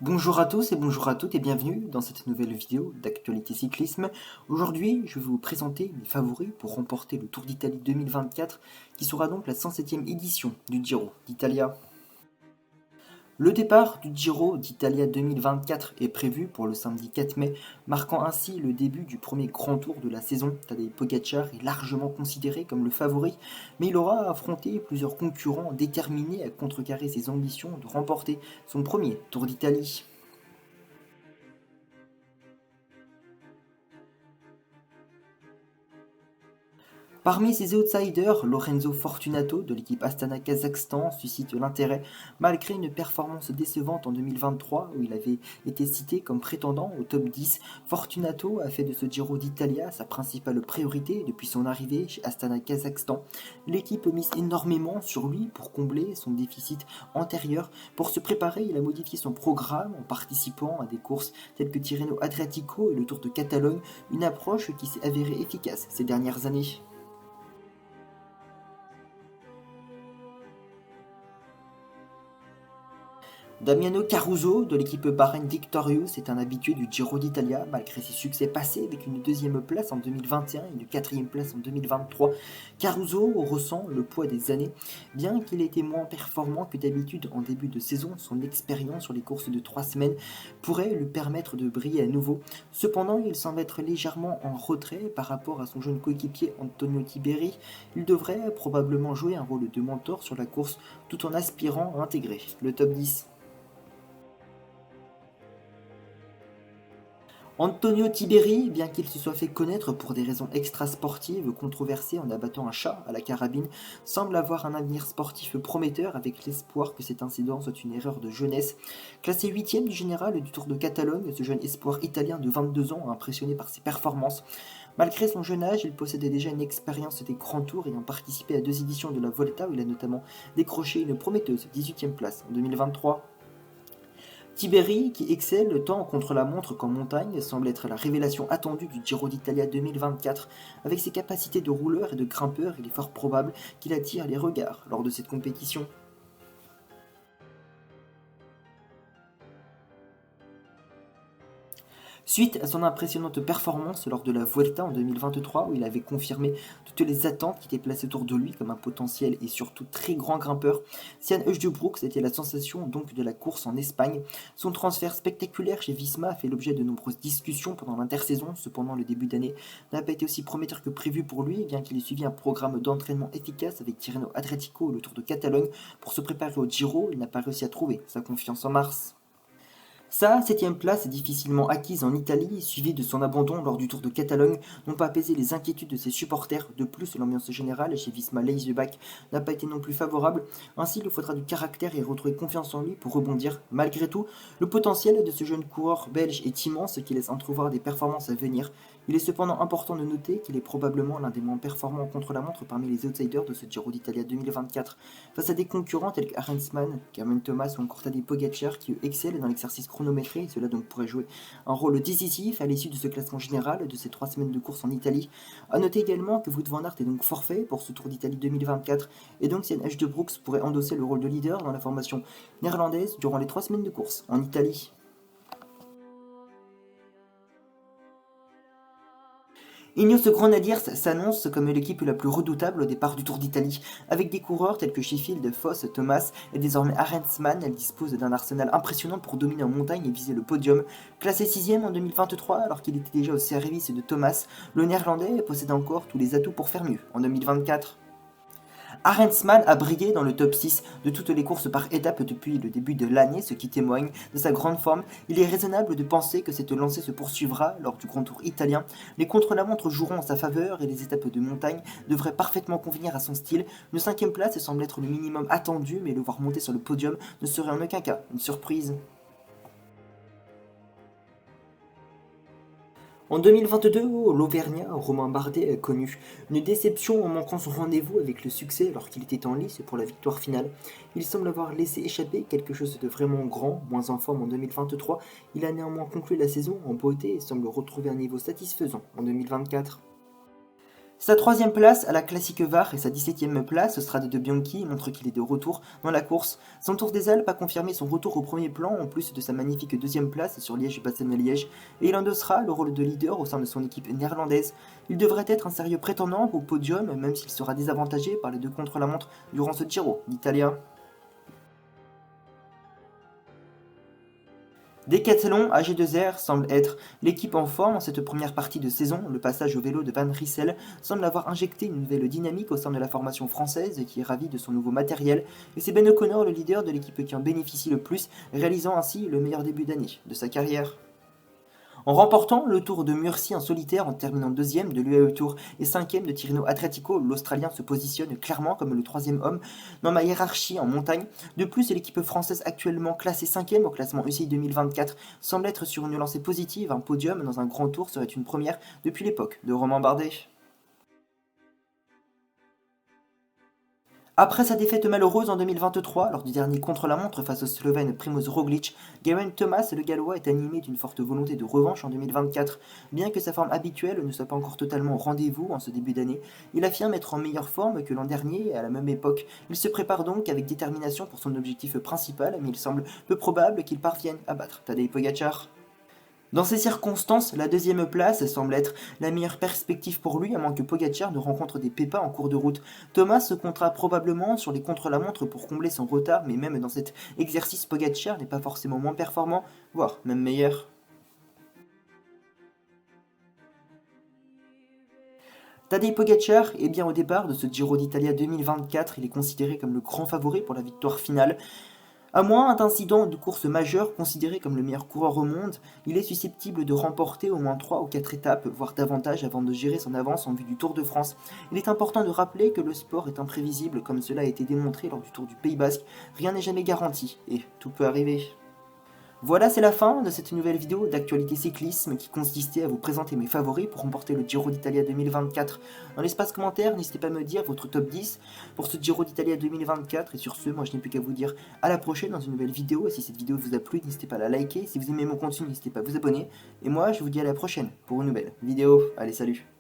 Bonjour à tous et bonjour à toutes et bienvenue dans cette nouvelle vidéo d'actualité cyclisme. Aujourd'hui, je vais vous présenter mes favoris pour remporter le Tour d'Italie 2024 qui sera donc la 107e édition du Giro d'Italia. Le départ du Giro d'Italia 2024 est prévu pour le samedi 4 mai, marquant ainsi le début du premier grand tour de la saison. Tadej Pogačar est largement considéré comme le favori, mais il aura affronté plusieurs concurrents déterminés à contrecarrer ses ambitions de remporter son premier Tour d'Italie. Parmi ces outsiders, Lorenzo Fortunato de l'équipe Astana Kazakhstan suscite l'intérêt malgré une performance décevante en 2023 où il avait été cité comme prétendant au top 10. Fortunato a fait de ce Giro d'Italia sa principale priorité depuis son arrivée chez Astana Kazakhstan. L'équipe mise énormément sur lui pour combler son déficit antérieur. Pour se préparer, il a modifié son programme en participant à des courses telles que Tirreno Adriatico et le Tour de Catalogne, une approche qui s'est avérée efficace ces dernières années. Damiano Caruso de l'équipe Bahrain Victorious est un habitué du Giro d'Italia malgré ses succès passés avec une deuxième place en 2021 et une quatrième place en 2023. Caruso ressent le poids des années. Bien qu'il ait été moins performant que d'habitude en début de saison, son expérience sur les courses de 3 semaines pourrait lui permettre de briller à nouveau. Cependant, il semble être légèrement en retrait par rapport à son jeune coéquipier Antonio Tiberi. Il devrait probablement jouer un rôle de mentor sur la course tout en aspirant à intégrer le top 10. Antonio Tiberi, bien qu'il se soit fait connaître pour des raisons extrasportives controversées en abattant un chat à la carabine, semble avoir un avenir sportif prometteur avec l'espoir que cet incident soit une erreur de jeunesse. Classé 8e du général du Tour de Catalogne, ce jeune espoir italien de 22 ans a impressionné par ses performances. Malgré son jeune âge, il possédait déjà une expérience des grands tours ayant participé à 2 éditions de la Volta où il a notamment décroché une prometteuse 18e place en 2023. Tiberi, qui excelle tant contre la montre qu'en montagne, semble être la révélation attendue du Giro d'Italia 2024. Avec ses capacités de rouleur et de grimpeur, il est fort probable qu'il attire les regards lors de cette compétition. Suite à son impressionnante performance lors de la Vuelta en 2023 où il avait confirmé toutes les attentes qui étaient placées autour de lui comme un potentiel et surtout très grand grimpeur, Sian Heuchebroeks était la sensation donc de la course en Espagne. Son transfert spectaculaire chez Visma a fait l'objet de nombreuses discussions pendant l'intersaison, cependant le début d'année n'a pas été aussi prometteur que prévu pour lui, bien qu'il ait suivi un programme d'entraînement efficace avec Tirreno Adriatico et le Tour de Catalogne. Pour se préparer au Giro, il n'a pas réussi à trouver sa confiance en mars. Sa 7e place, difficilement acquise en Italie, suivie de son abandon lors du Tour de Catalogne, n'ont pas apaisé les inquiétudes de ses supporters. De plus, l'ambiance générale chez Visma Leijebach n'a pas été non plus favorable. Ainsi, il lui faudra du caractère et retrouver confiance en lui pour rebondir. Malgré tout, le potentiel de ce jeune coureur belge est immense, ce qui laisse entrevoir des performances à venir. Il est cependant important de noter qu'il est probablement l'un des moins performants contre la montre parmi les outsiders de ce Giro d'Italia 2024, face à des concurrents tels qu'Arensman, Cameron Thomas ou encore Tadej Pogačar qui eux excellent dans l'exercice chronométré et cela donc pourrait jouer un rôle décisif à l'issue de ce classement général de ces 3 semaines de course en Italie. A noter également que Wout van Aert est donc forfait pour ce Tour d'Italie 2024 et donc Sian Heuchebroeks pourrait endosser le rôle de leader dans la formation néerlandaise durant les 3 semaines de course en Italie. Ineos Grenadiers s'annonce comme l'équipe la plus redoutable au départ du Tour d'Italie. Avec des coureurs tels que Sheffield, Foss, Thomas et désormais Arensman, elle dispose d'un arsenal impressionnant pour dominer en montagne et viser le podium. Classé 6e en 2023 alors qu'il était déjà au service de Thomas, le néerlandais possède encore tous les atouts pour faire mieux en 2024. Arensman a brillé dans le top 6 de toutes les courses par étapes depuis le début de l'année, ce qui témoigne de sa grande forme. Il est raisonnable de penser que cette lancée se poursuivra lors du Grand Tour italien. Les contre-la-montre joueront en sa faveur et les étapes de montagne devraient parfaitement convenir à son style. Une 5e place semble être le minimum attendu, mais le voir monter sur le podium ne serait en aucun cas une surprise. En 2022, l'Auvergnat Romain Bardet a connu une déception en manquant son rendez-vous avec le succès alors qu'il était en lice pour la victoire finale. Il semble avoir laissé échapper quelque chose de vraiment grand, moins en forme en 2023. Il a néanmoins conclu la saison en beauté et semble retrouver un niveau satisfaisant en 2024. Sa troisième place à la Classique VAR et sa 17e place, Strade de Bianchi montre qu'il est de retour dans la course. Son Tour des Alpes a confirmé son retour au premier plan en plus de sa magnifique deuxième place sur Liège-Bastogne-Liège et il endossera le rôle de leader au sein de son équipe néerlandaise. Il devrait être un sérieux prétendant au podium même s'il sera désavantagé par les deux contre-la-montre durant ce Giro d'Italia. Decathlon AG2R semble être l'équipe en forme en cette première partie de saison. Le passage au vélo de Van Rissel semble avoir injecté une nouvelle dynamique au sein de la formation française qui est ravie de son nouveau matériel. Et c'est Ben O'Connor, le leader de l'équipe qui en bénéficie le plus, réalisant ainsi le meilleur début d'année de sa carrière. En remportant le Tour de Murcie en solitaire en terminant deuxième de l'UAE Tour et cinquième de Tirreno Adriatico, l'Australien se positionne clairement comme le troisième homme dans ma hiérarchie en montagne. De plus, l'équipe française actuellement classée cinquième au classement UCI 2024 semble être sur une lancée positive. Un podium dans un grand tour serait une première depuis l'époque de Romain Bardet. Après sa défaite malheureuse en 2023, lors du dernier contre-la-montre face au Slovène Primož Roglič, Geraint Thomas, le Gallois, est animé d'une forte volonté de revanche en 2024. Bien que sa forme habituelle ne soit pas encore totalement au rendez-vous en ce début d'année, il affirme être en meilleure forme que l'an dernier et à la même époque. Il se prépare donc avec détermination pour son objectif principal, mais il semble peu probable qu'il parvienne à battre Tadej Pogačar. Dans ces circonstances, la deuxième place semble être la meilleure perspective pour lui, à moins que Pogačar ne rencontre des pépins en cours de route. Thomas se comptera probablement sur les contre-la-montre pour combler son retard, mais même dans cet exercice, Pogačar n'est pas forcément moins performant, voire même meilleur. Tadej Pogačar est bien au départ de ce Giro d'Italia 2024, il est considéré comme le grand favori pour la victoire finale. À moins d'incidents de course majeure, considéré comme le meilleur coureur au monde, il est susceptible de remporter au moins 3 ou 4 étapes, voire davantage avant de gérer son avance en vue du Tour de France. Il est important de rappeler que le sport est imprévisible, comme cela a été démontré lors du Tour du Pays Basque. Rien n'est jamais garanti, et tout peut arriver. Voilà, c'est la fin de cette nouvelle vidéo d'actualité cyclisme qui consistait à vous présenter mes favoris pour remporter le Giro d'Italia 2024. Dans l'espace commentaire, n'hésitez pas à me dire votre top 10 pour ce Giro d'Italia 2024. Et sur ce, moi je n'ai plus qu'à vous dire à la prochaine dans une nouvelle vidéo. Et si cette vidéo vous a plu, n'hésitez pas à la liker. Si vous aimez mon contenu, n'hésitez pas à vous abonner. Et moi, je vous dis à la prochaine pour une nouvelle vidéo. Allez, salut!